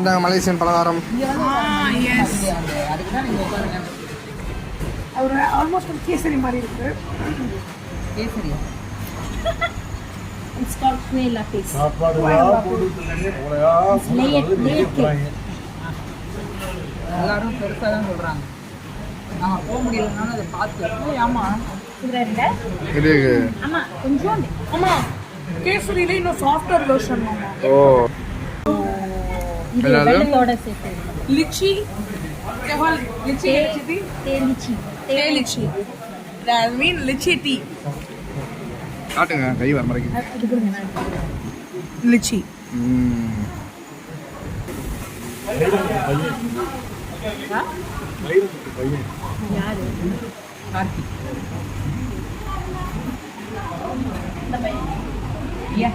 இந்த மலேசியன் பலகாரம். ஒரு ஆல்மோஸ்ட் ஒரு கேசரி மாதிரி இருக்கு. Kesari. It's called quail latte. எல்லாரும் பெருசாக தான் சொல்கிறாங்க. நாங்கள் போக முடியலனாலும் அதை பார்த்து ஆமாம் இது ஆமாம் கொஞ்சம் ஆமா கேசரியில இன்னும் சாஃப்ட்வேர் வெர்ஷன். ஓ இது வெள்ளத்தோட சேர்த்து லிச்சி லிச்சி தேலிச்சி lychee that mean lychee tea. காட்டுங்க கை வர மாதிரி. லிச்சி யாரு கார்த்திக். Yeah.